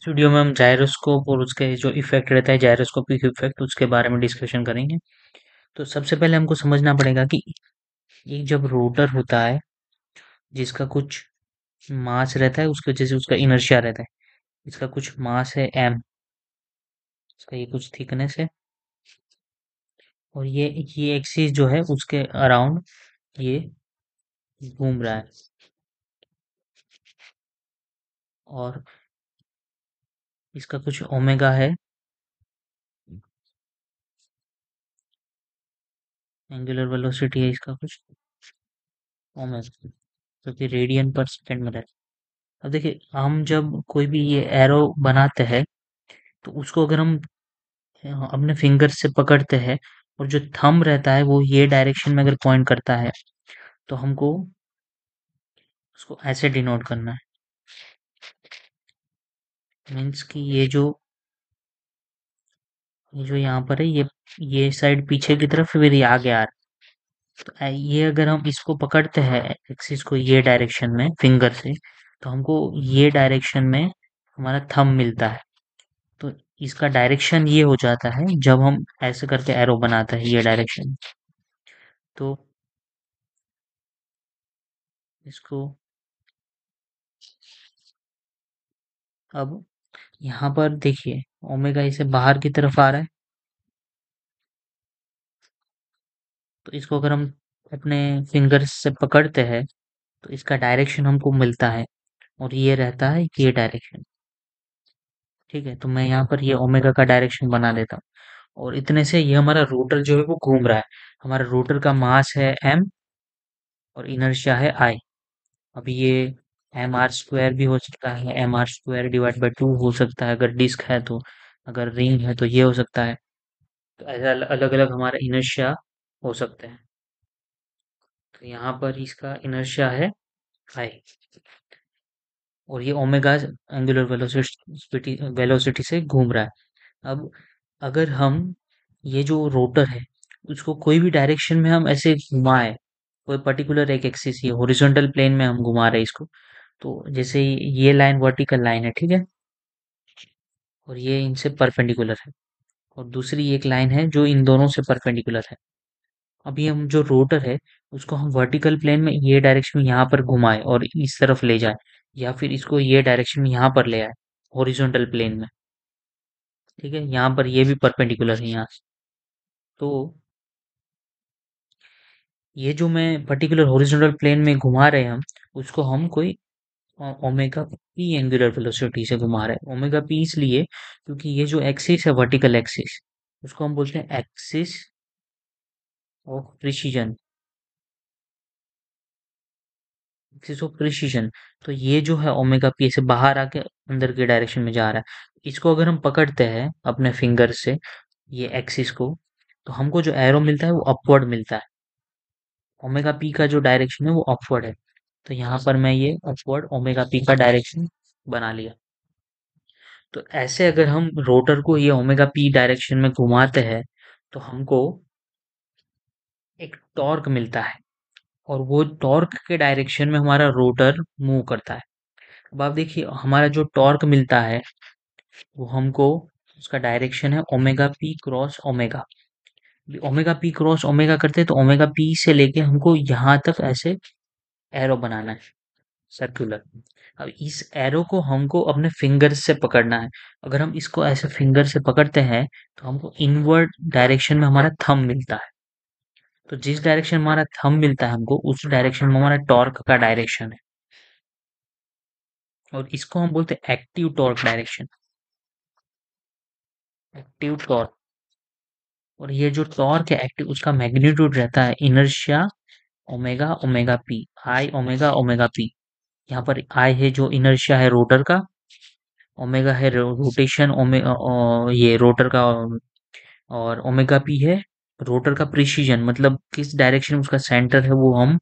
Video में हम gyroscope और उसके जो इफेक्ट रहता है जायरोस्कोपिक इफेक्ट उसके बारे में डिस्कशन करेंगे। तो सबसे पहले हमको समझना पड़ेगा कि एक जब रोटर होता है जिसका कुछ मास रहता है उसकी वजह से उसका इनर्शिया रहता है। इसका कुछ मास है m, इसका ये कुछ थिकनेस है और ये एक्सिस जो है उसके अराउंड ये घूम रहा है। और इसका कुछ ओमेगा है, एंगुलर वेलोसिटी है इसका कुछ ओमेगा, जो कि रेडियन पर सेकंड में रहता है। अब देखिए हम जब कोई भी ये एरो बनाते हैं तो उसको अगर हम अपने फिंगर से पकड़ते हैं और जो थंब रहता है वो ये डायरेक्शन में अगर पॉइंट करता है तो हमको उसको ऐसे डिनोट करना है। मीन्स कि ये जो यहाँ पर है ये साइड पीछे की तरफ फिर ये आगे आ रहा है। तो ये अगर हम इसको पकड़ते हैं एक्सिस को ये डायरेक्शन में फिंगर से तो हमको ये डायरेक्शन में हमारा थंब मिलता है। तो इसका डायरेक्शन ये हो जाता है जब हम ऐसे करके एरो बनाते हैं ये डायरेक्शन। तो इसको अब यहाँ पर देखिए ओमेगा इसे बाहर की तरफ आ रहा है। तो इसको अगर हम अपने फिंगर से पकड़ते हैं तो इसका डायरेक्शन हमको मिलता है और ये रहता है ये डायरेक्शन। ठीक है, तो मैं यहाँ पर ये ओमेगा का डायरेक्शन बना देता हूँ और इतने से ये हमारा रोटर जो है वो घूम रहा है। हमारा रोटर का मास है m और इनर्शिया है I। अब ये एम आर स्क्वायर भी हो सकता है, M R square divide by 2 हो सकता है अगर डिस्क है तो, अगर रिंग है तो ये हो सकता है। तो ऐसा अलग अलग हमारा इनर्शिया हो सकते हैं। तो यहाँ पर इसका इनर्शिया है I और ये ओमेगा एंगुलर वेलोसिटी से घूम रहा है। अब अगर हम ये जो रोटर है उसको कोई भी डायरेक्शन में हम ऐसे घुमाए, कोई पर्टिकुलर एक एक्सिस ये हॉरिजॉन्टल प्लेन में हम घुमा रहे हैं इसको, तो जैसे ये लाइन वर्टिकल लाइन है, ठीक है, और ये इनसे परपेंडिकुलर है और दूसरी एक लाइन है जो इन दोनों से परपेंडिकुलर है। अभी हम जो रोटर है उसको हम वर्टिकल प्लेन में ये डायरेक्शन में यहाँ पर घुमाए और इस तरफ ले जाए, या फिर इसको ये डायरेक्शन में यहाँ पर ले आए हॉरिजॉन्टल प्लेन में। ठीक है, यहाँ पर ये भी परपेंडिकुलर है यहाँ से। तो ये जो मैं पर्टिकुलर हॉरिजॉन्टल प्लेन में घुमा रहे हैं हम उसको हम कोई ओमेगा पी एंगुलर वेलोसिटी से घुमा रहे हैं। ओमेगा पी इसलिए क्योंकि ये जो एक्सिस है वर्टिकल एक्सिस उसको हम बोलते हैं axis of precision, axis of precision. तो ये जो है ओमेगा पी से बाहर आके अंदर के डायरेक्शन में जा रहा है। इसको अगर हम पकड़ते हैं अपने फिंगर से ये एक्सिस को तो हमको जो एरो मिलता है वो अपवर्ड मिलता है। ओमेगा पी का जो डायरेक्शन है वो अपवर्ड है। तो यहाँ पर मैं ये अपवर्ड ओमेगा पी का डायरेक्शन बना लिया। तो ऐसे अगर हम रोटर को ये ओमेगा पी डायरेक्शन में घुमाते हैं तो हमको एक टॉर्क मिलता है और वो टॉर्क के डायरेक्शन में हमारा रोटर मूव करता है। अब आप देखिए हमारा जो टॉर्क मिलता है वो हमको उसका डायरेक्शन है omega P cross omega. Omega P cross omega करते हैं तो ओमेगा पी से लेके हमको यहाँ तक ऐसे एरो बनाना है सर्कुलर। अब इस एरो को हमको अपने फिंगर से पकड़ना है। अगर हम इसको ऐसे फिंगर से पकड़ते हैं तो हमको इनवर्ड डायरेक्शन में हमारा थंब मिलता है। तो जिस डायरेक्शन में हमारा थंब मिलता है हमको उस डायरेक्शन में हमारा टॉर्क का डायरेक्शन है और इसको हम बोलते हैं active torque direction, active torque. और ये जो टॉर्क है एक्टिव उसका मैग्नीट्यूड रहता है इनर्शिया ओमेगा ओमेगा पी, आई ओमेगा ओमेगा पी। यहाँ पर आई है जो इनर्शिया है रोटर का, ओमेगा है रोटेशन ओमेगा ये रोटर का, और ओमेगा पी है रोटर का प्रिसीजन, मतलब किस डायरेक्शन में उसका सेंटर है, वो हम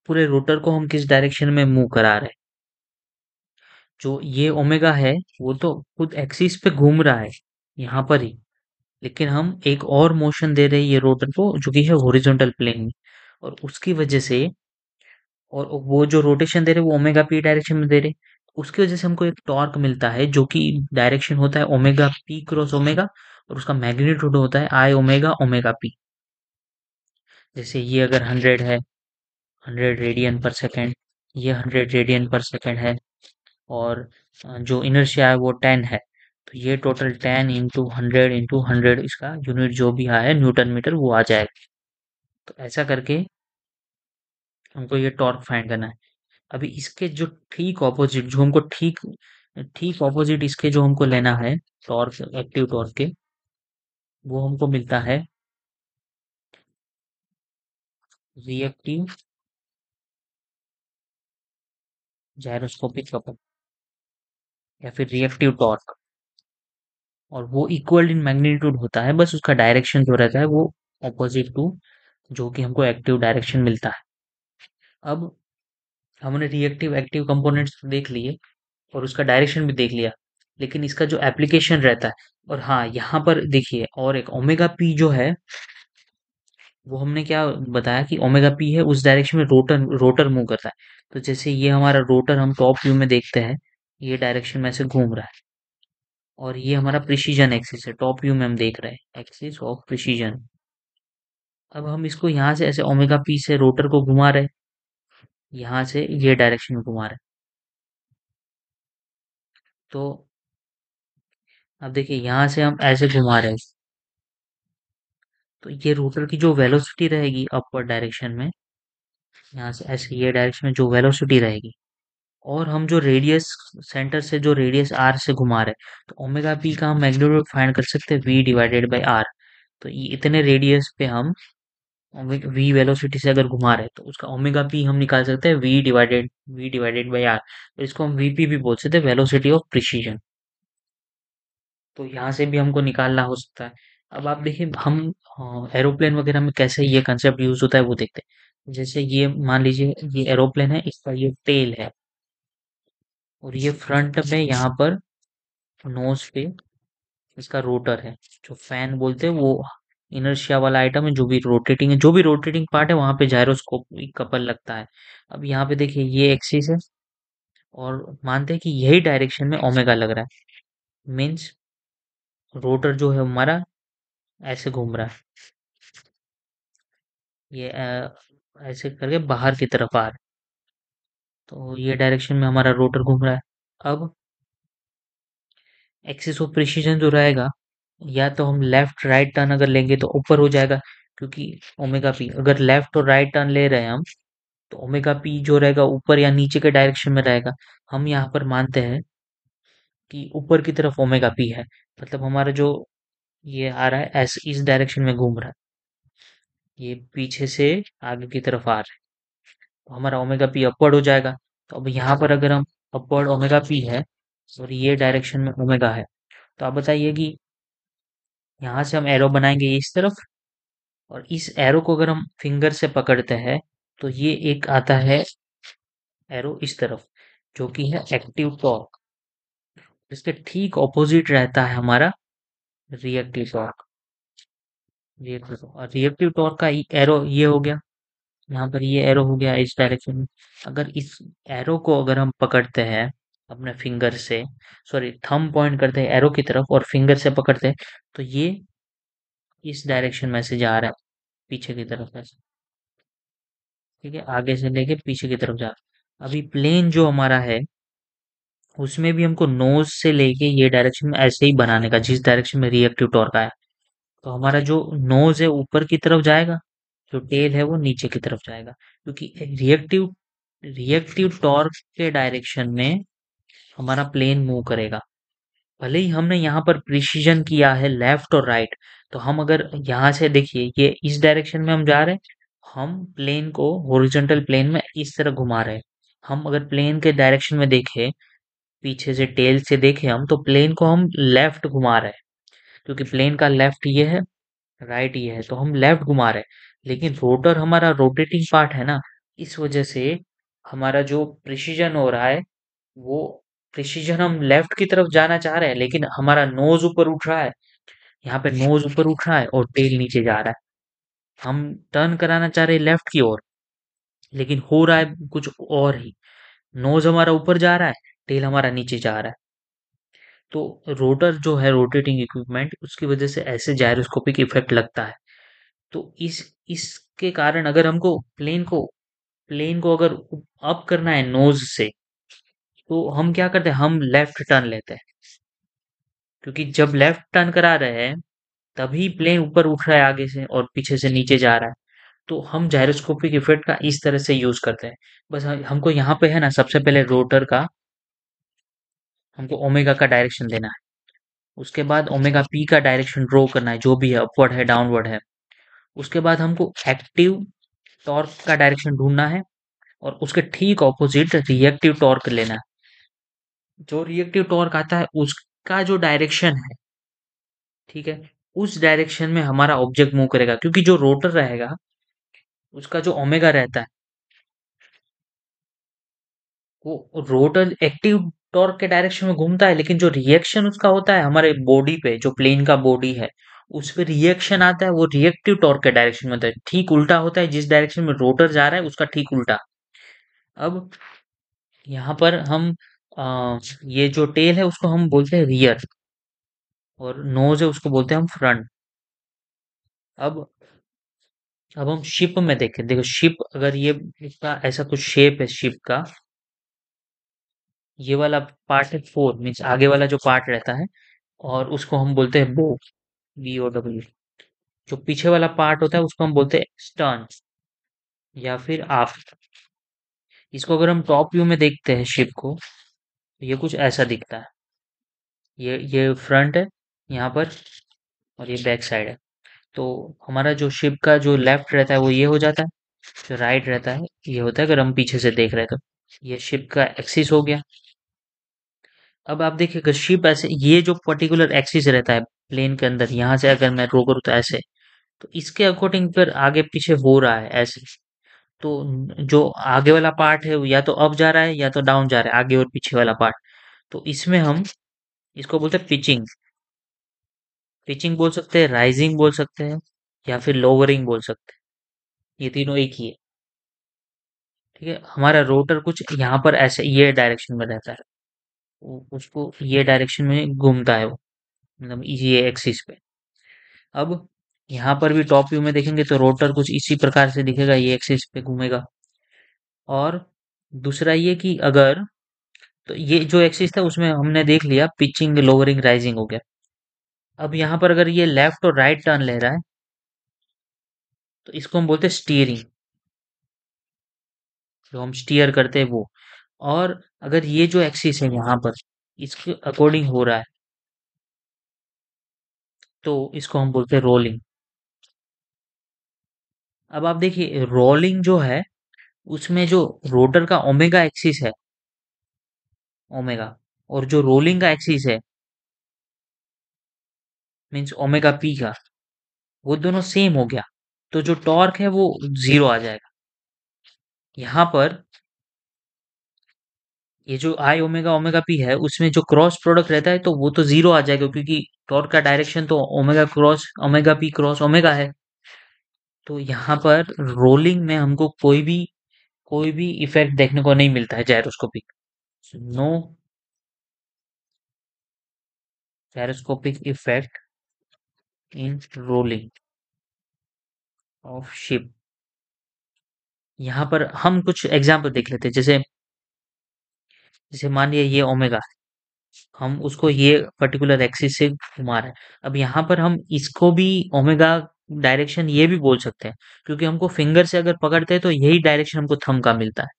पूरे रोटर को हम किस डायरेक्शन में मूव करा रहे हैं। जो ये ओमेगा है वो तो खुद एक्सिस पे घूम रहा है यहाँ पर ही, लेकिन हम एक और मोशन दे रहे हैं ये रोटर को जो कि है हॉरिजॉन्टल प्लेन में, और उसकी वजह से, और वो जो रोटेशन दे रहे हैं वो ओमेगा पी डायरेक्शन में दे रहे हैं। उसकी वजह से हमको एक टॉर्क मिलता है जो कि डायरेक्शन होता है ओमेगा पी क्रॉस ओमेगा, और उसका मैग्नीट्यूड होता है आई ओमेगा ओमेगा पी। जैसे ये अगर 100 है, 100 रेडियन पर सेकेंड, ये 100 रेडियन पर सेकेंड है, और जो इनर्शिया है वो 10 है। तो ये टोटल 10 इंटू 100 इसका यूनिट जो भी आया है न्यूटन मीटर वो आ जाएगा। तो ऐसा करके हमको ये टॉर्क फाइंड करना है। अभी इसके जो ठीक ऑपोजिट, जो हमको ठीक ठीक ऑपोजिट इसके जो हमको लेना है टॉर्क, एक्टिव टॉर्क के, वो हमको मिलता है रिएक्टिव जायरोस्कोपिक कपल, या फिर रिएक्टिव टॉर्क। और वो इक्वल इन मैग्नीट्यूड होता है, बस उसका डायरेक्शन जो रहता है वो ऑपोजिट टू जो कि हमको एक्टिव डायरेक्शन मिलता है। अब हमने रिएक्टिव एक्टिव कंपोनेंट्स तो देख लिए और उसका डायरेक्शन भी देख लिया, लेकिन इसका जो एप्लीकेशन रहता है, और हाँ यहाँ पर देखिए और एक ओमेगा पी जो है, वो हमने क्या बताया कि ओमेगा पी है उस डायरेक्शन में रोटर रोटर मूव करता है। तो जैसे ये हमारा रोटर हम टॉप व्यू में देखते हैं, ये डायरेक्शन में से घूम रहा है, और ये हमारा प्रिसीजन एक्सिस है, टॉप व्यू में हम देख रहे हैं एक्सिस ऑफ प्रिसीजन। अब हम इसको यहाँ से ऐसे ओमेगा पी से रोटर को घुमा रहे हैं, यहाँ से ये डायरेक्शन में घुमा रहे हैं। तो अब देखिए यहाँ से हम ऐसे घुमा रहे हैं, तो ये रोटर की जो वेलोसिटी रहेगी अपवर्ड डायरेक्शन में, यहाँ से ऐसे ये डायरेक्शन में जो वेलोसिटी रहेगी, और हम जो रेडियस, सेंटर से जो रेडियस आर से घुमा रहे हैं, तो ओमेगा पी का हम मैग्नीट्यूड फाइंड कर सकते हैं वी डिवाइडेड बाई आर। तो ये इतने रेडियस पे हम वी वेलोसिटी से अगर घुमा रहे हैं तो उसका ओमेगा पी हम निकाल सकते हैं वी डिवाइडेड बाई आर। तो इसको हम वीपी भी बोल सकते हैं, वेलोसिटी ऑफ प्रिसीजन। तो यहाँ से भी हमको निकालना हो सकता है। अब आप देखिए हम एरोप्लेन वगैरह में कैसे ये कंसेप्ट यूज होता है वो देखते हैं। जैसे ये मान लीजिए ये एरोप्लेन है, इसका ये टेल है, और ये फ्रंट में यहाँ पर नोज पे इसका रोटर है, जो फैन बोलते हैं वो इनर्शिया वाला आइटम है, जो भी रोटेटिंग है, जो भी रोटेटिंग पार्ट है वहां पे जायरोस्कोप कपल लगता है। अब यहाँ पे देखिए ये एक्सिस है, और मानते हैं कि यही डायरेक्शन में ओमेगा लग रहा है, मीन्स रोटर जो है हमारा ऐसे घूम रहा है, ये ऐसे करके बाहर की तरफ आ रहा है। तो ये डायरेक्शन में हमारा रोटर घूम रहा है। अब एक्सिस ऑफ प्रिसिजन जो रहेगा, या तो हम लेफ्ट राइट टर्न अगर लेंगे तो ऊपर हो जाएगा, क्योंकि ओमेगा पी अगर लेफ्ट और राइट टर्न ले रहे हैं हम, तो ओमेगा पी जो रहेगा ऊपर या नीचे के डायरेक्शन में रहेगा। हम यहाँ पर मानते हैं कि ऊपर की तरफ ओमेगा पी है, मतलब हमारा जो ये आ रहा है ऐसे इस डायरेक्शन में घूम रहा है, ये पीछे से आगे की तरफ आ रहा है, तो हमारा ओमेगा पी अपवर्ड हो जाएगा। तो अब यहाँ पर अगर हम अपवर्ड ओमेगा पी है और ये डायरेक्शन में ओमेगा है, तो आप बताइए कि यहाँ से हम एरो बनाएंगे इस तरफ, और इस एरो को अगर हम फिंगर से पकड़ते हैं तो ये एक आता है एरो इस तरफ, जो कि है एक्टिव टॉर्क। इसके ठीक ऑपोजिट रहता है हमारा रिएक्टिव टॉर्क। रिएक्टिव टॉर्क का एरो ये हो गया, यहाँ पर ये एरो हो गया इस डायरेक्शन में। अगर इस एरो को अगर हम पकड़ते हैं अपने फिंगर से, सॉरी थंब पॉइंट करते हैं एरो की तरफ और फिंगर से पकड़ते हैं, तो ये इस डायरेक्शन में से जा रहा है पीछे की तरफ ऐसे, ठीक है, आगे से लेके पीछे की तरफ जा रहा है। अभी प्लेन जो हमारा है उसमें भी हमको नोज से लेके ये डायरेक्शन में ऐसे ही बनाने का, जिस डायरेक्शन में रिएक्टिव टॉर्क आया। तो हमारा जो नोज है ऊपर की तरफ जाएगा, जो टेल है वो नीचे की तरफ जाएगा, क्योंकि रिएक्टिव रिएक्टिव टॉर्क के डायरेक्शन में हमारा प्लेन मूव करेगा। भले ही हमने यहाँ पर प्रिसीजन किया है लेफ्ट और राइट, तो हम अगर यहाँ से देखिए ये इस डायरेक्शन में हम जा रहे हैं, हम प्लेन को हॉरिजॉन्टल प्लेन में इस तरह घुमा रहे हैं। हम अगर प्लेन के डायरेक्शन में देखें, पीछे से टेल से देखें हम, तो प्लेन को हम लेफ्ट घुमा रहे हैं, क्योंकि प्लेन का लेफ्ट ये है, राइट ये है, तो हम लेफ्ट घुमा रहे हैं। लेकिन रोटर हमारा रोटेटिंग पार्ट है ना, इस वजह से हमारा जो प्रिसीजन हो रहा है वो प्रिसीजन हम लेफ्ट की तरफ जाना चाह रहे हैं, लेकिन हमारा नोज ऊपर उठ रहा है, यहाँ पे नोज ऊपर उठ रहा है और टेल नीचे जा रहा है। हम टर्न कराना चाह रहे हैं लेफ्ट की ओर, लेकिन हो रहा है कुछ और ही। नोज हमारा ऊपर जा रहा है, टेल हमारा नीचे जा रहा है। तो रोटर जो है रोटेटिंग इक्विपमेंट, उसकी वजह से ऐसे जायरोस्कोपिक इफेक्ट लगता है। तो इसके कारण अगर हमको प्लेन को अगर अप करना है नोज से, तो हम क्या करते हैं, हम लेफ्ट टर्न लेते हैं। क्योंकि जब लेफ्ट टर्न करा रहे हैं तभी प्लेन ऊपर उठ रहा है आगे से और पीछे से नीचे जा रहा है। तो हम जायरोस्कोपिक इफेक्ट का इस तरह से यूज करते हैं। बस हमको यहाँ पे है ना, सबसे पहले रोटर का हमको ओमेगा का डायरेक्शन देना है। उसके बाद ओमेगा पी का डायरेक्शन ड्रॉ करना है, जो भी है, अपवर्ड है डाउनवर्ड है। उसके बाद हमको एक्टिव टॉर्क का डायरेक्शन ढूंढना है, और उसके ठीक ऑपोजिट रिएक्टिव टॉर्क लेना है। जो रिएक्टिव टॉर्क आता है उसका जो डायरेक्शन है, ठीक है, उस डायरेक्शन में हमारा ऑब्जेक्ट मूव करेगा। क्योंकि जो रोटर रहेगा उसका जो ओमेगा रहता है, वो रोटर एक्टिव टॉर्क के डायरेक्शन में घूमता है, लेकिन जो रिएक्शन उसका होता है हमारे बॉडी पे, जो प्लेन का बॉडी है, उस पे रिएक्शन आता है, वो रिएक्टिव टॉर्क के डायरेक्शन में होता है। ठीक उल्टा होता है, जिस डायरेक्शन में रोटर जा रहा है उसका ठीक उल्टा। अब यहाँ पर हम ये जो टेल है उसको हम बोलते हैं रियर, और नोज है उसको बोलते हैं हम फ्रंट। अब अब हम शिप में देखें, देखो शिप, अगर ये इसका ऐसा कुछ शेप है शिप का, ये वाला पार्ट है फोर, मीन्स आगे वाला जो पार्ट रहता है, और उसको हम बोलते हैं बो, BOW। जो पीछे वाला पार्ट होता है उसको हम बोलते हैं स्टर्न या फिर आफ्ट। इसको अगर हम टॉप व्यू में देखते हैं शिप को, तो ये कुछ ऐसा दिखता है। ये फ्रंट है यहाँ पर, और ये बैक साइड है। तो हमारा जो शिप का जो लेफ्ट रहता है वो ये हो जाता है, जो राइट रहता है ये होता है, अगर हम पीछे से देख रहे हैं तो। ये शिप का एक्सिस हो गया। अब आप देखिए, अगर शिप ऐसे, ये जो पर्टिकुलर एक्सिस रहता है प्लेन के अंदर, यहाँ से अगर मैं ड्रॉ करूँ तो ऐसे, तो इसके अकॉर्डिंग फिर आगे पीछे हो रहा है ऐसे। तो जो आगे वाला पार्ट है वो या तो अप जा रहा है या तो डाउन जा रहा है, आगे और पीछे वाला पार्ट। तो इसमें हम इसको बोलते हैं पिचिंग। पिचिंग बोल सकते हैं, राइजिंग बोल सकते हैं, या फिर लोअरिंग बोल सकते हैं। ये तीनों एक ही है। ठीक है, हमारा रोटर कुछ यहाँ पर ऐसे ये डायरेक्शन में रहता है, उसको ये डायरेक्शन में घूमता है वो, मतलब ये एक्सिस पे। अब यहाँ पर भी टॉप व्यू में देखेंगे तो रोटर कुछ इसी प्रकार से दिखेगा, ये एक्सिस पे घूमेगा। और दूसरा ये कि अगर, तो ये जो एक्सिस था उसमें हमने देख लिया पिचिंग लोअरिंग राइजिंग हो गया। अब यहाँ पर अगर ये लेफ्ट और राइट टर्न ले रहा है, तो इसको हम बोलते हैं स्टीयरिंग, जो हम स्टीयर करते हैं वो। और अगर ये जो एक्सिस है यहाँ पर इसके अकॉर्डिंग हो रहा है, तो इसको हम बोलते हैं रोलिंग। अब आप देखिए रोलिंग जो है, उसमें जो रोटर का ओमेगा एक्सिस है, ओमेगा, और जो रोलिंग का एक्सिस है, मीन्स ओमेगा पी का, वो दोनों सेम हो गया। तो जो टॉर्क है वो जीरो आ जाएगा। यहाँ पर ये जो आई ओमेगा ओमेगा पी है, उसमें जो क्रॉस प्रोडक्ट रहता है तो वो तो जीरो आ जाएगा, क्योंकि टॉर्क का डायरेक्शन तो omega cross omega P cross omega है। तो यहाँ पर रोलिंग में हमको कोई भी इफेक्ट देखने को नहीं मिलता है gyroscopic. No gyroscopic effect in rolling of ship. यहाँ पर हम कुछ एग्जाम्पल देख लेते हैं। जैसे जैसे मान लिया ये ओमेगा, हम उसको ये पर्टिकुलर एक्सिस से घुमा रहे हैं। अब यहाँ पर हम इसको भी ओमेगा डायरेक्शन ये भी बोल सकते हैं, क्योंकि हमको फिंगर से अगर पकड़ते हैं तो यही डायरेक्शन हमको थंब का मिलता है।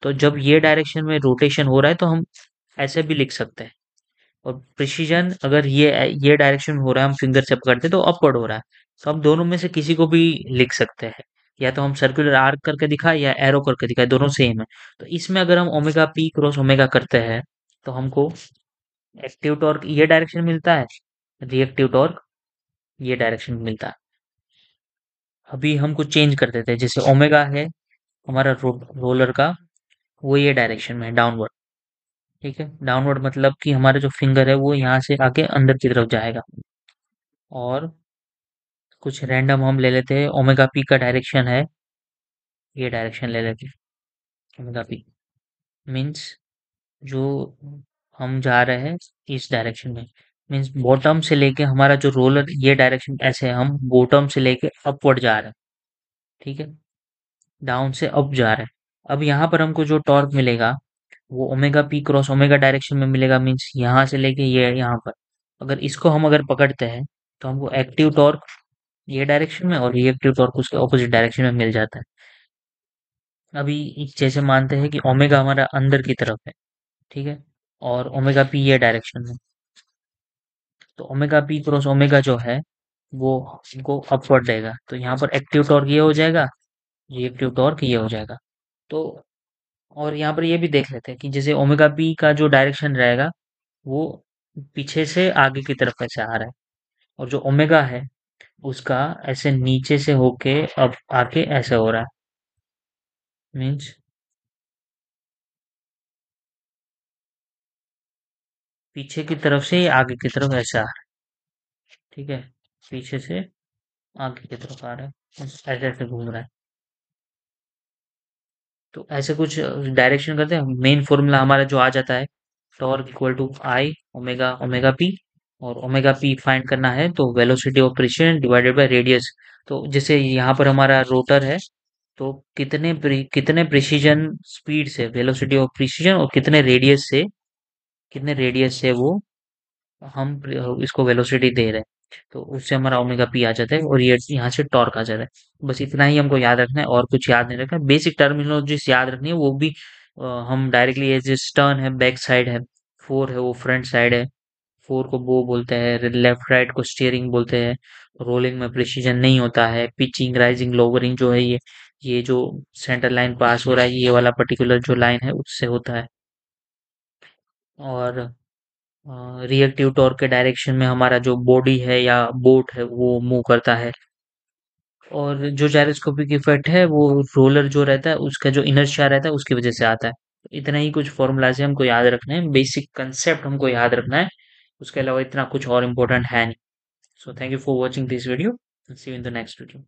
तो जब ये डायरेक्शन में रोटेशन हो रहा है तो हम ऐसे भी लिख सकते हैं। और प्रिसीजन, अगर ये डायरेक्शन में हो रहा है, हम फिंगर से पकड़ते हैं तो अपवर्ड हो रहा है। तो हम दोनों में से किसी को भी लिख सकते हैं। या तो हम सर्कुलर आर्क करके दिखाए या एरो करके दिखाए, दोनों सेम है। तो इसमें अगर हम ओमेगा पी क्रॉस ओमेगा करते हैं, तो हमको एक्टिव टॉर्क ये डायरेक्शन मिलता है, रिएक्टिव टॉर्क ये डायरेक्शन में मिलता है। अभी हम कुछ चेंज कर देते हैं, जैसे ओमेगा है हमारा रोलर का, वो ये डायरेक्शन में है डाउनवर्ड। ठीक है, डाउनवर्ड मतलब कि हमारा जो फिंगर है वो यहाँ से आके अंदर की तरफ जाएगा। और कुछ रैंडम हम ले लेते हैं, ओमेगा पी का डायरेक्शन है, ये डायरेक्शन ले लेते हैं, ओमेगा पी मीन्स जो हम जा रहे हैं इस डायरेक्शन में, मीन्स बॉटम से लेके हमारा जो रोलर ये डायरेक्शन ऐसे है, हम बॉटम से लेके अपवर्ड जा रहे हैं। ठीक है, डाउन से अप जा रहे हैं। अब यहाँ पर हमको जो टॉर्क मिलेगा वो omega P cross omega direction में मिलेगा, मीन्स यहाँ से लेके ये यहाँ पर। अगर इसको हम अगर पकड़ते हैं तो हमको एक्टिव टॉर्क ये डायरेक्शन में और रिएक्टिव टॉर्क उसके ऑपोजिट डायरेक्शन में मिल जाता है। अभी जैसे मानते हैं कि ओमेगा हमारा अंदर की तरफ है, ठीक है, और ओमेगा पी ये डायरेक्शन में, तो ओमेगा पी क्रॉस ओमेगा जो है वो हमको अपवर्ड देगा, तो यहाँ पर एक्टिव टॉर्क ये हो जाएगा, रिएक्टिव टॉर्क ये हो जाएगा। तो और यहाँ पर ये भी देख लेते हैं कि जैसे ओमेगा पी का जो डायरेक्शन रहेगा वो पीछे से आगे की तरफ ऐसे आ रहा है, और जो ओमेगा है उसका ऐसे नीचे से होके अब आके ऐसे हो रहा है, मीन्स पीछे की तरफ से आगे की तरफ ऐसे आ रहा है। ठीक है, पीछे से आगे की तरफ आ रहा है, ऐसे ऐसे घूम रहा है। तो ऐसे कुछ डायरेक्शन करते हैं, मेन फॉर्मूला हमारा जो आ जाता है, torque equal to I omega omega P, और ओमेगा पी फाइंड करना है तो velocity of precession divided by radius. तो जैसे यहाँ पर हमारा रोटर है, तो कितने प्रिसीजन स्पीड से वेलोसिटी ऑफ प्रिसीजन और कितने रेडियस से वो हम इसको वेलोसिटी दे रहे हैं, तो उससे हमारा ओमेगा पी आ जाता है और ये यहाँ से टॉर्क आ जाता है। बस इतना ही हमको याद रखना है और कुछ याद नहीं रखना है। बेसिक टर्मिनोलॉजीज याद रखनी है, वो भी हम डायरेक्टली एज स्टर्न है बैक साइड है, फोर है वो फ्रंट साइड है, फोर को बो बोलते हैं, लेफ्ट राइट को स्टीयरिंग बोलते हैं, रोलिंग में प्रिसीजन नहीं होता है, पिचिंग राइजिंग लोअरिंग जो है ये जो सेंटर लाइन पास हो रहा है ये वाला पर्टिकुलर जो लाइन है उससे होता है। और रिएक्टिव टॉर्क के डायरेक्शन में हमारा जो बॉडी है या बोट है वो मूव करता है। और जो जायरोस्कोपिक इफेक्ट है वो रोलर जो रहता है उसका जो इनर्शिया रहता है उसकी वजह से आता है। इतना ही कुछ फॉर्मूलाज है हमको याद रखना है, बेसिक कंसेप्ट हमको याद रखना है, उसके अलावा इतना कुछ और इम्पोर्टेंट है नहीं। So thank you for watching this video, see you in the next video.